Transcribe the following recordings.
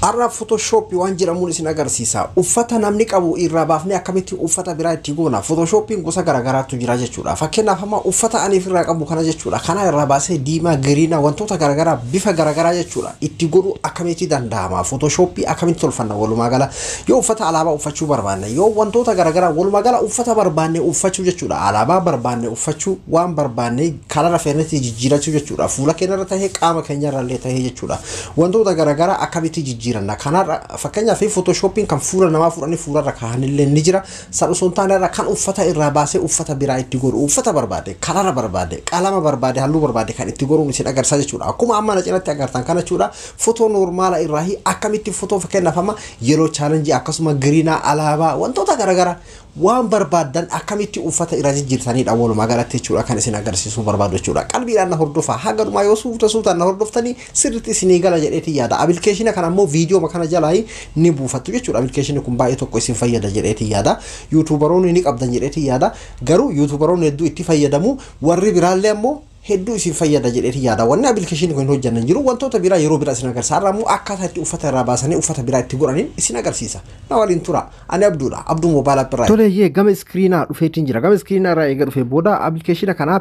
Arra Photoshop waan jedhamuun isin agarsiisa. Uffata namni qabu irraa baafnee akkamitti uffata biraa itti goona. Photoshopin gosa garaagaraatu jira jechuudha. Fakkeenyaaf amma uffata ani irraa qabu kana jechuudha. Kana irraa baasee diimaa, giriina wantoota garaagaraa bifa garaagaraa jechuudha. Itti godhu akkamitti danda'ama. Photoshop akkamitti tolfanna walumaa gala. Yoo uffata alaabaa uffachuu barbaanne, yoo wantoota garaagaraa walumaa gala uffata barbaanne uffachuu jechuudha. Alaabaa barbaanne uffachuu waan barbaanne kalara feenetti jijjiirachuu jechuudha. Fuula keenyarra tahee qaama keenyarra illee tahee jechuudha. Wantoota garaagaraa akkamitti jijjiiranna. Kanarra fakkeenyaaf Photoshopin kan fuula namaa fuudhanii fuularra kaa'anillee ni jira. Sadhusoon taanarra kan uffata irraa baasee uffata biraa itti godhu. Uffata barbaade, kalara barbaade, qalama barbaade, halluu barbaade kan itti godhuun isin agarsiisa jechuudha. Akkuma amma na cinatti agartan kana jechuudha. Footoo normaala irraa akkamitti footoo fakkeenyaaf amma yeroo challenge akkasuma giriina alaabaa wantoota garaagaraa waan barbaadan akkamitti uffata irraa jijjiirtaniidha walumaa galatti jechuudha kan isin agarsiisuu barbaadu jechuudha. Qalbiidhaan na hordofaa haga dhumaa yoo suutaan na hordoftanii sirriitti isinii gala jedheetii yaada. Appilikeeshina kana ammoo viidiyoo kana jalaa ni buufattu jechuudha. Appilikeeshini kun baay'ee tokko isin fayyada jedheetii yaada. Yuutuubaroonni ni qabdan jedheetii yaada. Garuu yuutuubaroonni hedduu itti fayyadamu warri biraallee ammoo hedduu isin fayyada jedheetii yaada. Wanni appilikeeshinii kun hojjannan jiru wantoota biraa yeroo biraa isin agarsiisa. Har'a ammoo akkaataa itti uffata irraa baasanii uffata biraa itti godhaniin isin agarsiisa. Na waliin tura. Ani Abduudha. Abduu moobaayilaa birraa. Tole gama iskiriinaa dhufeetiin jira. Gama iskiriinaa irraa eega dhufee booda appilikeeshina kana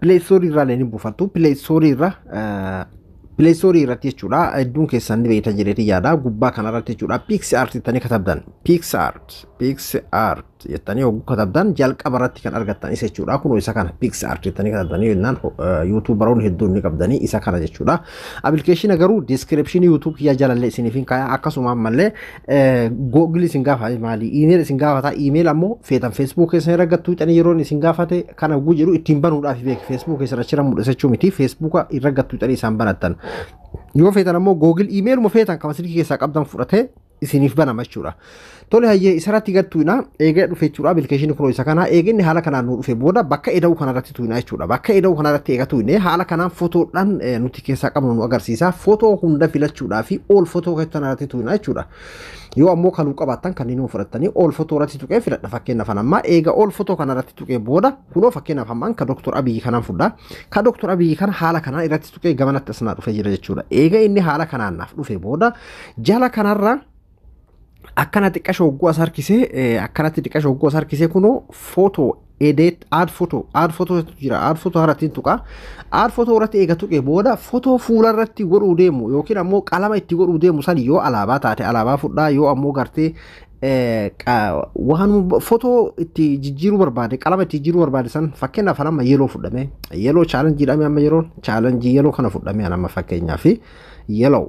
Play Store irraa ni buufattu. Play Store irraa Play Store irratti jechuudha. Hedduun keessan ni beektan jedheetii yaada. Gubbaa kanarratti jechuudha. PixArt jettanii katabdan. PixArt jettanii hogguu katabdan jalqaba irratti kan argattan isa jechuudha. Kunoo isa kana PixArt jettanii katabdanii yennaan YouTuberoonni hedduun ni qabdanii isa kana jechuudha. Appilikeeshina garuu description YouTube kiyya jalallee isiniif kaayaa akkasuma ammallee Google isin gaafate maali email isin gaafata email ammoo feetan Facebook keessan irratti gattuu yeroon isin gaafate kana hogguu jedhu ittiin banuudhaaf beek Facebook keessan achirra mul'isachuu miti Facebook irra gattuu isaan banattan. Yoo feetan ammoo Google email mo feetan kama silkii keessaa qabdan fudhatee isiniif banama jechuudha. Tole hayyee isarratti gattuuna eega dhufe jechuudha. Appilikeeshinii kun isa kana eeginni haala kanaan nu dhufe booda bakka eda'u kanarratti tuuna jechuudha. Bakka eda'u kanarratti eega tuune haala kanaan footoodhaan nuti keessaa qabnu nu agarsiisa. Footoo hunda filachuudhaa fi ol footoo kanarratti tuuna jechuudha. Yoo ammoo kaluu qabaattan kanneen fudhattanii ol footoo irratti tuqee filadha. Fakkeenyaaf amma eega ol footoo kanarratti tuqee booda kunoo fakkeenyaaf ammaan ka Dr. Abiy kanaan fudha. Ka Dr. Abiy kana haala kanaan irratti tuqee gamanatti asnaa dhufe jira jechuudha. Eega inni haala kanaan naaf dhufe booda jala kanarra akkana xiqqasho hogguu as harkisee akkanatti xiqqasho hogguu as harkisee kunoo footoo edit add photo jira add photo harattiin tuqa add photo irratti eega tuqee booda footoo fuula irratti godhuu deemu yookiin ammoo qalama itti godhuu deemu san yoo alaabaa taate alaabaa fudhaa yoo ammoo gartee waan footoo itti jijjiiruu barbaade qalama itti jijjiiruu barbaade san fakkeenyaaf amma yeloo fudhame yeloo challenge jedhame amma yeroon challenge yeloo kana fudhame amma fakkeenyaaf yeloo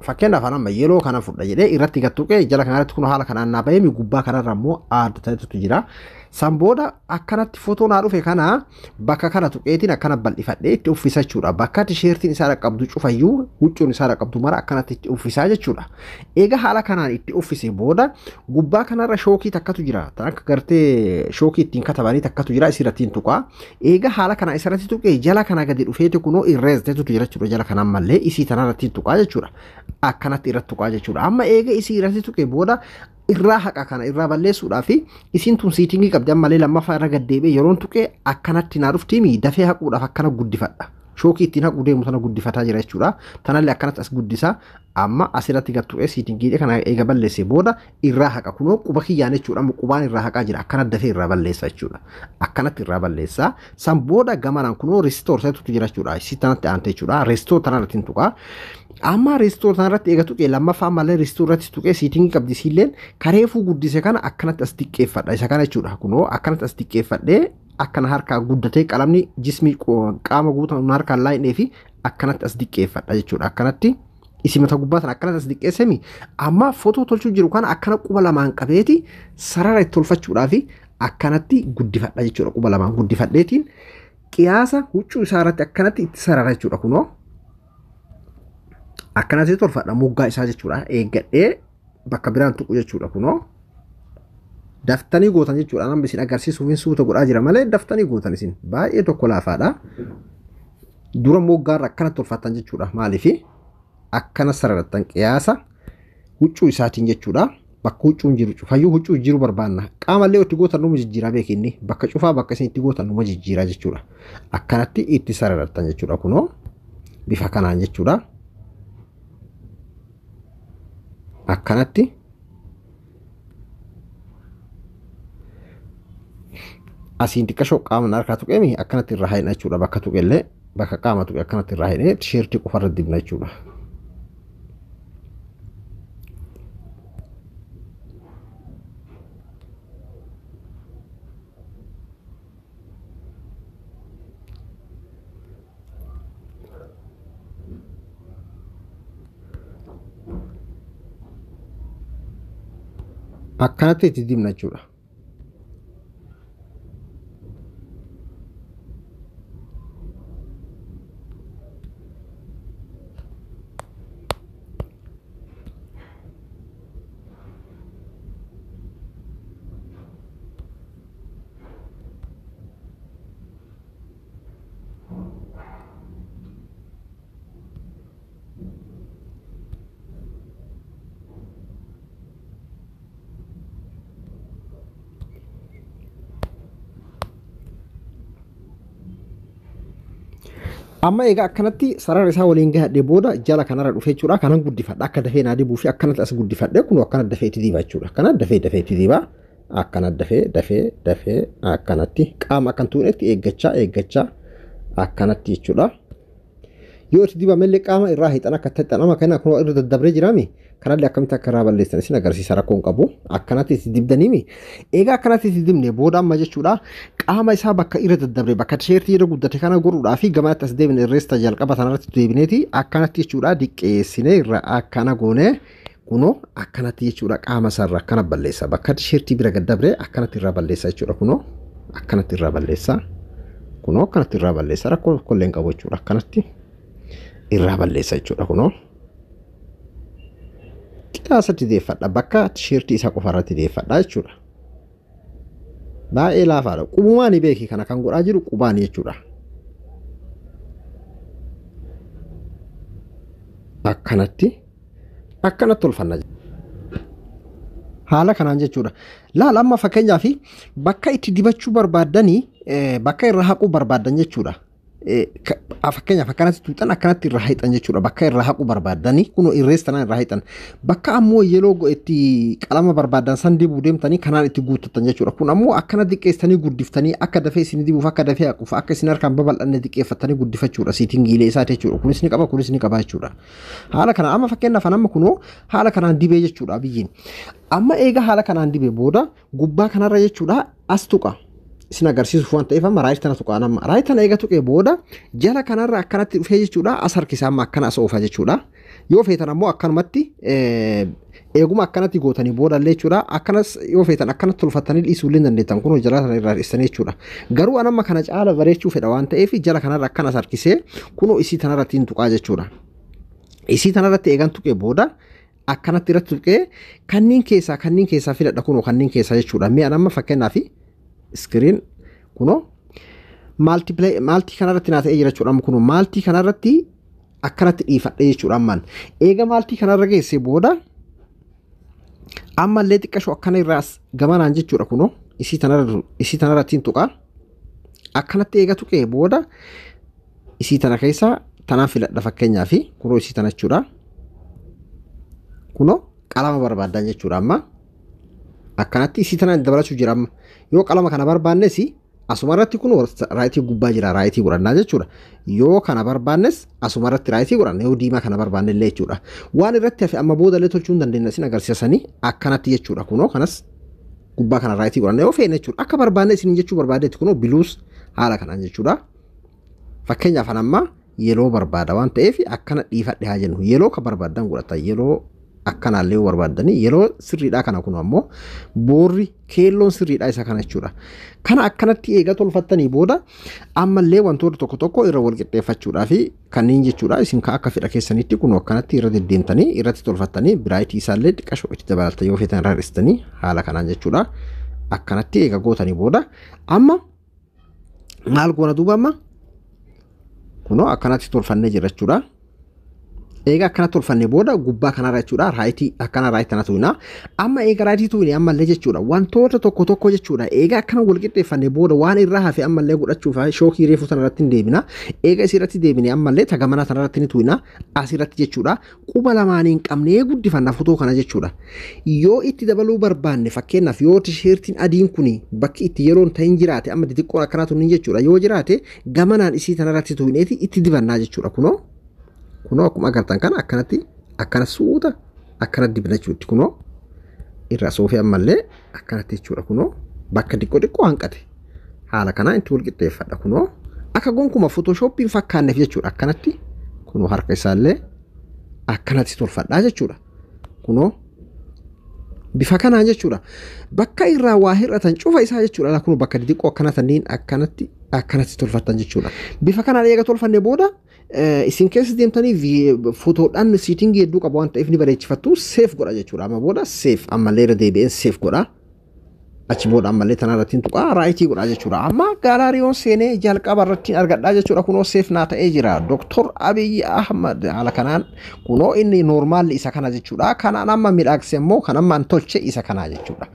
fakkeenyaaf amma yeloo kana fudha jedhee irratti gattuqee jala kanarratti kun haala kanaan naa bahee gubbaa kanarra ammoo add ta'etu jira. San booda akkanatti footoo naa dhufe kana bakka kana tuqeetiin akkana bal'ifadhee itti uffisachuudha. Bakka tisheertiin isaa qabdu cufayyuu huccuun isaa qabdu mara akkanatti itti uffisaa jechuudha. Eega haala kanaan itti uffise booda gubbaa kanarra shookii takkatu jira. Tan akka gartee shookii ittiin katabanii takkatu jira isirrattiin tuqaa. Eega haala kana isirratti tuqee jala kana gadi dhufeeti kunoo irreesitetu jira jechuudha. Jala kanaan mallee isii tanarratti tuqaa jechuudha. Akkanatti irratti tuqaa jechuudha. Amma eega isii irratti tuqee booda irraa haqa kana irraa balleessuudhaaf isin tun siitingii qabdi ammallee lammaffaa irra gaddeebee yeroon tuqee akkanatti naa dhuftiimi dafee haquudhaaf akkana guddifadha. Shookii ittiin haquu deemu sana guddifataa jira jechuudha. Tanallee akkanatti as guddisa amma asirratti gattuqee siitingii kana eega balleessee booda irraa haqa kunoo quba kiyyaan jechuudha. Qubaan irraa haqaa jira akkana dafee irraa balleessa jechuudha. Akkanatti irraa balleessa san booda gamanaan kunoo restore ta'etu jira jechuudha. Isii tanatti aante jechuudha. Restore tanarratti hin tuqaa. Amma restore tanarratti eega tuqee lammaffaa ammallee restore irratti tuqee siitingii qabdi siilleen kareefuu guddise kana akkanatti as xiqqeeffadha. Isa kana jechuudha. Kunoo akkanatti as xiqqeeffadhee akkana harkaa guddatee qalamni jismii qaama guutuun harkaan laayinee fi akkanatti as xiqqeeffadha jechuudha. Akkanatti isimata gubbaatan akkanatti as xiqqeessemi amma footoo tolchuu jiru kana akkana quba lamaan qabeeti sarara itti tolfachuudhaaf akkanatti guddifadha jechuudha. Quba lamaan guddifadheetiin qiyaasa huccuu isaa irratti akkanatti itti sarara jechuudha. Kunoo akkanatti tolfadha moggaa isaa jechuudha. Eeggadhee bakka biraan tuqu jechuudha. Kunoo daftanii gootan jechuudha. Nama isin agarsiisuuf hin suuta godhaa jira malee daftanii gootan isin baay'ee tokko laafaadha. Dura moggaarra akkanatti tolfattan jechuudha. Maaliif akkana sararattan qiyaasa huccuu isaatiin jechuudha. Bakka huccuun jiru cufayyuu huccuu jiru barbaanna. Qaamallee itti gootan numa jijjiiraa beekinni bakka cufaa bakka isin itti gootan numa jijjiiraa jechuudha. Akkanatti itti sararattan jechuudha. Kunoo bifa kanaan jechuudha. akkanatti asiin xiqqashoo qaama harkaa tuqeemi akkanatti irraa haadha jechuudha bakka tuqellee bakka qaama tuqe akkanatti irraa haadhee tisheertii qofarra dibna jechuudha. akkanatti itti dibna jechuudha. amma egaa akkanatti sarara isaa waliin gahadhe booda jala kanarra dhufee jechuudha kanan guddifadha akka dafee naa dibuu fi akkanatti as guddifadhe kun akkana dafee itti diba jechuudha akkana dafee itti diba akkana dafee akkanatti qaama akkan tuunetti eeggachaa akkanatti jechuudha yoo itti diba mellee qaama irraa hixan akka taxanama kana kun irra daddabree jiraami kanallee akkamitti akka irraa balleessan isin agarsiisa rakkoon qabu akkanatti itti dibdaniimi egaa akkanatti itti dibne booda amma jechuudha qaama isaa bakka irra daddabre bakka tisheertii irra guddate kana godhuudhaa fi gamatti as deebine irreesta jalqaba sanarratti deebineeti akkanatti jechuudha diqqeessine irra akkana goone kuno akkanatti jechuudha qaama sarra akkana balleessa bakka tisheertii bira gaddabre akkanatti irraa balleessa jechuudha kuno akkanatti irraa balleessa kuno akkanatti irraa balleessa rakkoo kolleen qabu jechuudha akkanatti irraa balleessa jechuudha kuno qiyaasatti deeffadha bakka tisheertii isaa qofarratti deeffadha jechuudha. baay'ee laafaadha qubumaan beeki kana kan godhaa jiru qubaan jechuudha. akkanatti tolfanna haala kanaan jechuudha. laal amma fakkeenyaaf bakka itti dibachuu barbaadanii bakka irra haquu barbaadan jechuudha. fakkeenyaaf akkanatti tuuxan akkanatti irraa hixan jechuudha bakka irraa haquu barbaadanii kun irreessanaan irraa hixan bakka ammoo yeroo itti qalama barbaadan san dibuu deemtanii kanaan itti guuttatan jechuudha kun ammoo akkana diqqeessanii guddiftanii akka dafee isin dibuuf akka dafee haquuf akka isin harkaan babal'anne diqqeeffatanii guddifachuudha siitingiilee isaati jechuudha kunis ni qaba jechuudha haala kana amma fakkeenyaaf amma kunoo haala kanaan dibee jechuudha biyyiin amma eega haala kanaan dibee booda gubbaa kanarra jechuudha as tuqa isin agarsiisuuf waan ta'eef amma raayitana tuqaan amma raayitana eega tuqee booda jala kanarra akkanatti dhufee jechuudha as harkisaa amma akkana as oofa jechuudha yoo feetan ammoo akkanumatti eeguma akkanatti gootanii booda illee jechuudha akkanas yoo feetan akkanatti tolfatanii dhiisuu illee dandeettan kun jala sana irraa dhiistanii jechuudha garuu an amma kana caala bareechuu fedha waan ta'eef jala kanarra akkanas harkisee kunoo isii tanarratti hin tuqaa jechuudha isii tanarratti eegan tuqee booda akkanatti irratti tuqee kanniin keessaa filadha kunoo kanniin keessaa jechuudha mi'a amma fakkeenyaaf screen kuno multi kanarratti naa ta'ee jira jechuudha kuno multi kanarratti akkanatti dhiifadhe jechuudha ammaan eega multi kanarra geesse booda ammallee xiqqashoo akkana irraas gamanaan jechuudha kuno isii tanarratti tuqa akkanatti eega tuqee booda isii tana keessa tanaan filadha fakkeenyaa fi kuno isii tana jechuudha kuno qalama barbaadan jechuudha amma akkanatti isii tanaan dabalachuu jira amma yoo qalama kana barbaannes asumarratti kun raayitii gubbaa jira raayitii godhannaa jechuudha yoo kana barbaannes asumarratti raayitii godhanna yoo diimaa kana barbaanne illee jechuudha waan irratti hafe amma booda illee tolchuu hin dandeenya isin agarsiisanii akkanatti jechuudha kunoo kanas gubbaa kana raayitii godhanna yoo feene jechuudha akka barbaanne isin jechuu barbaadetti kunoo biluus haala kanaan jechuudha fakkeenyaaf amma yeroo barbaada waan ta'eef akkana dhiifadhe haa jennu yeroo ka barbaadan godhata yeroo akkanaallee barbaadanii yeroo sirriidhaa kana kun ammoo boorri keelloon sirriidhaa isa kana jechuudha kana akkanatti eega tolfattanii booda ammallee wantoota tokko irra wal qixxeeffachuudhaa fi kanneen jechuudha isin ka akka fedha keessanitti kun akkanatti irra deddeemtanii irratti tolfattanii biraayitii isaallee xiqqashoo itti dabalata yoo feetan irraa dhistanii haala kanaan jechuudha akkanatti eega gootanii booda amma maal goona duuba amma kunoo akkanatti tolfannee jira jechuudha eega akkana tolfanne booda gubbaa kanarra jechuudha raayitii akkana raayitii kana tuina amma eega raayitii tuine ammallee jechuudha wantoota tokko tokko jechuudha eega akkana wal qixxeeffanne booda waan irraa hafe ammallee godhachuuf shookii reefuu sanarratti hin deebina eega isirratti deebine ammallee tagamana sanarratti ni tuina asirratti jechuudha quba lamaaniin qabnee guddifanna fotoo kana jechuudha yoo itti dabaluu barbaanne fakkeenyaaf yoo tisheertiin adiin kuni bakki itti yeroon ta'in jiraate amma xixiqqoon akkana tunin jechuudha yoo jiraate gamanaan isii tanarratti tuineeti itti dibannaa jechuudha kunoo akkuma agartan kana akkanatti akkana suuta akkana dibna jechuutti kunoo irra soofee ammallee akkanatti jechuudha kunoo bakka xiqqoo hanqate haala kanaan itti wal qixxeeffadha kunoo akka gonkuma photoshoppiin fakkaanneef jechuudha akkanatti kunoo harka isaallee akkanatti tolfadhaa jechuudha kunoo bifa kanaan jechuudha bakka irraa waa hir'atan cufa isaa jechuudha kunoo bakka xiqqoo akkana taniin akkanatti tolfattan jechuudha bifa kanaan eega tolfanne booda isin keessa deemtanii fotoodhaan siitingii hedduu qabu waan ta'eef ni bareechifattu seef godha jechuudha amma booda seef ammallee irra deebi'een seef godha achi booda ammallee tanarratti tuqaa raayitii godha jechuudha amma gaalaariyoon seenee jalqaba irratti argadhaa jechuudha kunoo seef naa ta'ee jira Dr. Abiy Ahmad haala kanaan kunoo inni noormaalli isa kana jechuudha kanaan amma midhaagse immoo kan amma tolche isa kana jechuudha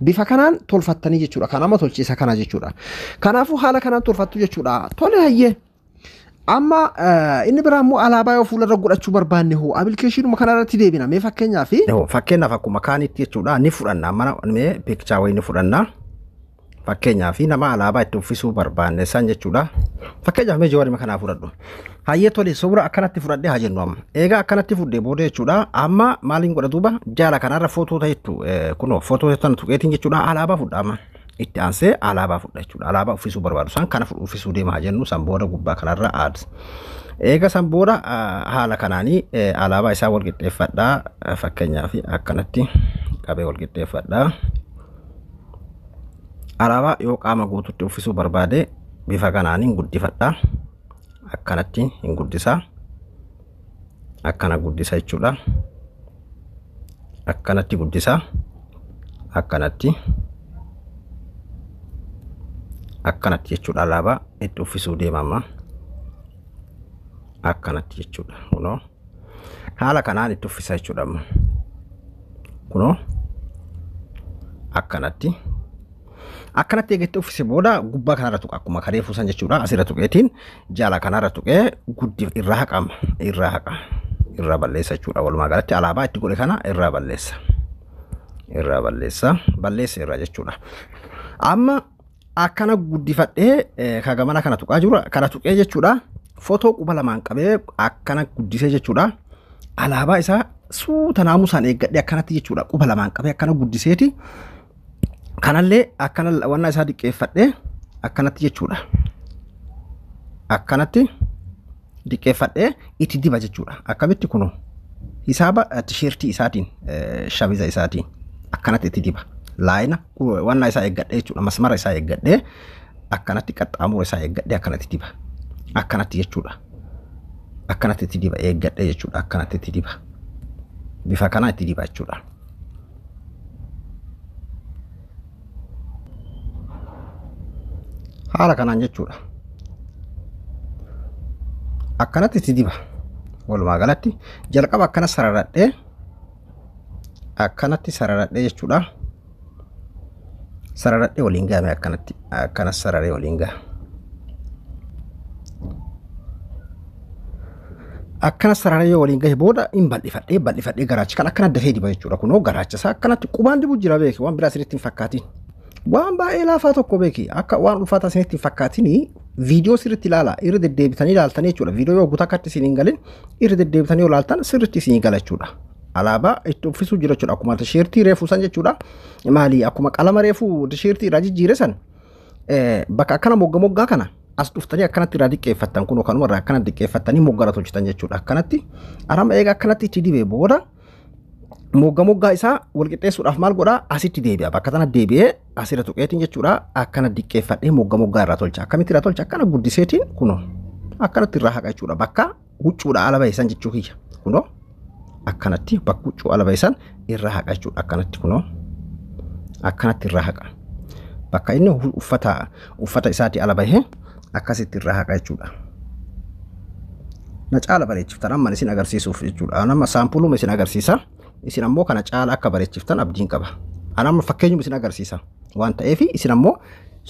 bifa kanaan tolfattanii jechuudha kan amma tolche isa kana jechuudha kanaafuu haala kanaan tolfattu jechuudha tole hayyee amma inni biraammoo alaabaa yoo fuularra godhachuu barbaanne hoo appilikeeshinuma kanarratti deebina mee fakkeenyaaf akkuma kaanitti jechuudha ni fudhanna amma mee piikchaa wayii ni fudhanna fakkeenyaaf nama alaabaa itti uffisuu barbaanne san jechuudha fakkeenyaaf mee jawaarima kanaa fudhadhu hayyee tole suura akkanatti fudhadhee haa jennu amma eegaa akkanatti fudhee booda jechuudha amma maaliin godha duuba jaala kanarra footoo ta'ettu kunoo footoo tan tuqeetiin jechuudha alaabaa fudha amma itti aansee alaabaa fudha jechuudha alaabaa uffisuu barbaadu san kana uffisuu deemaa jennu san booda gubbaa kanarra aad eega san booda haala kanaanii alaabaa isaa wal qixxeeffadhaa fakkeenyaaf akkanatti qabee wal qixxeeffadhaa alaabaa yoo qaama guututti uffisuu barbaade bifa kanaaniin guddifadhaa akkanatti hin guddisaa akkana guddisa jechuudha akkanatti guddisaa akkanatti jechuudha alaabaa itti uffisuu deemama akkanatti jechuudha kunoo haala kanaan itti uffisa jechuudha kunoo akkanatti eegatti uffise booda gubbaa kanarra tuqa akkuma kareefuu san jechuudha asirra tuqeetiin jaala kanarra tuqee guddi irraa haqa irraa balleessa jechuudha walumaa galatti alaabaa itti godhe kana irraa balleessa irraa jechuudha amma akkana guddifadhee kagamana kana tuqaa jiru kana tuqee jechuudha footoo quba lamaan qabee akkana guddisee jechuudha alaabaa isaa suuta naamusaan eeggadhee akkanatti jechuudha quba lamaan qabee akkana guddiseeti kanallee akkana wanna isaa diqqeeffadhee akkanatti jechuudha akkanatti diqqeeffadhee itti diba jechuudha akkamitti kunoo hisaaba tisheertii isaatiin shabiza isaatiin akkanatti itti diba laayina wanna isaa eeggadhee jechuudha masmara isaa eeggadhee akkanatti qaxxaamura isaa eeggadhee akkanatti diba akkanatti jechuudha akkanatti itti diba eeggadhee jechuudha akkanatti itti diba bifa kana itti diba jechuudha haala kanaan jechuudha akkanatti itti diba walumaa galatti jalqaba akkana sararadhee akkanatti sararadhee jechuudha sararadhee waliin gaame akkanatti akkana sararee waliin gaa akkana sararee waliin gahe booda in bal'ifadhee garaacha kan akkana dafee diba jechuudha kunoo garaacha isaa akkanatti qubaan dibu jira beeki waan biraa sirriitti hin fakkaatiin waan baay'ee laafaa tokko beeki akka waan ulfaataa sirriitti hin fakkaatiin viidiyoo sirriitti ilaala irra deddeebitanii ilaaltanii jechuudha viidiyoo yoo guutaa akkatti isin hin galin irra deddeebitanii ilaaltan sirriitti isin gala jechuudha alaabaa itti uffisuu jira jechuudha akkuma tisheertii reefuu san jechuudha maali akkuma qalama reefuu tisheertii irraa jijjiire san bakka akkana moggaa kana as dhuftanii akkanatti irraa diqqeeffattan kun kanuma irraa akkana diqqeeffattanii moggara tolchitan jechuudha akkanatti arama eega akkanatti itti dibee booda moggaa isaa wal qixxeessuudhaaf maal godhaa asitti deebi'a bakka tana deebi'ee asirra tuqeetiin jechuudha akkana diqqeeffadhee moggaa irraa tolcha akkamitti irraa tolcha akkana guddiseetiin kunoo akkanatti irraa haqa jechuudha bakka huccuudha ala ba'isan jechuu kiyya kunoo akkanatti bakka huccuu ala ba'isan irraa haqa jechuudha akkanatti kunoo akkanatti irraa haqa bakka inni uffata isaati ala bahee akkasitti irraa haqa jechuudha na caala bareechiftan amma isin agarsiisuuf jechuudha. Anama saampuluma isin agarsiisa. Isin ammoo kana caala akka bareechiftan abdiin qaba. Anama fakkeenyuma isin agarsiisa. Waan ta'eef isin ammoo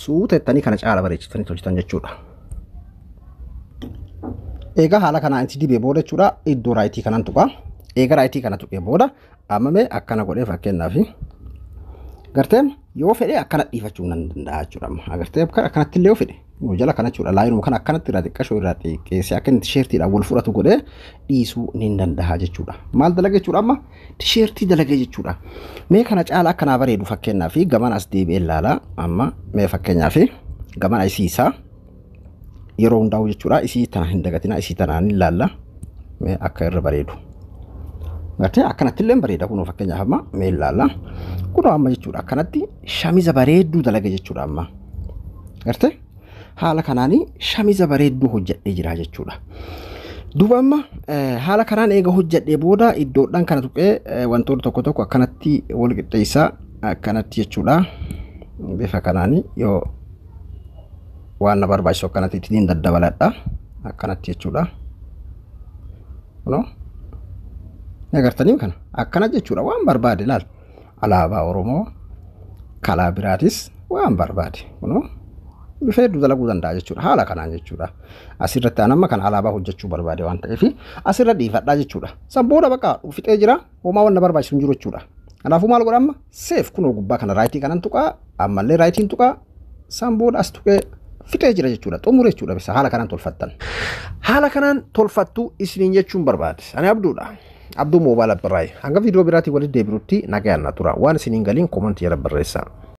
suutettanii kana caala bareechiftanii tolchitan jechuudha. Egaa haala kanaan itti dibee booda jechuudha iddoo raayitii kanan tuqa. Egaa raayitii kana tuqee booda ammame akkana godhee fakkeenyaaf garteem yoo fedhe akkana dhiifachuu nan danda'a jechuudha. Agartee akkanatti illee yoo fedhe jala kana jechuudha. Laayinuma kana akkanatti irraa xiqqashoo irraa xiqqeessee akka inni tisheertiidhaan wal fudhatu godhee dhiisuu ni danda'a jechuudha. Maal dalaga jechuudha amma tisheertii dalaga jechuudha. Mee kana caala akkanaa bareedu fakkeenyaaf gaman as deebi'ee ilaala amma mee fakkeenyaaf gaman isiisaa yeroo hundaa'u jechuudha. Isii tana hin dagatina isii tanaan ilaalla mee akka irra bareedu. Gartee akkanatti illee bareeda kun fakkeenyaaf amma mee ilaalla. Kun amma jechuudha akkanatti shamiza bareedduu dalaga jechuudha amma. Gartee haala kanaanii shamiza bareedduu hojjedhee jira jechuudha. Duuba amma haala kanaan eega hojjedhee booda iddoodhaan kana tuqee wantoota tokko tokko akkanatti wal qixxeessaa akkanatti jechuudha. Bifa kanaanii yoo waan na barbaachisu akkanatti ittiin daddabaladha akkanatti jechuudha. Agartanii kana akkana jechuudha waan barbaade laal alaabaa Oromoo kalaa biraatis waan barbaade bifa hedduu dalaguu danda'a jechuudha haala kanaan jechuudha. Asirratti anamma kan alaabaa hojjechuu barbaade waan ta'eef asirra dhiifadhaa jechuudha. San booda bakka fixee jira homaa waan na barbaachisu hin jiru jechuudha. Kanaafuu maal godha amma seef kunoo gubbaa kana raayitii kanan tuqaa ammallee raayitiin tuqaa san booda as tuqee fixee jira jechuudha. Xumure jechuudha bisa haala kanaan tolfattan. Haala kanaan tolfattu isiniin jechuun barbaade. Ani abduudha. Abduu moobaala birraay. Hanga viidiyoo biraatii walitti deebirutti nagayaan na tura. Waan isiniin galiin koomantii jala barreessaa.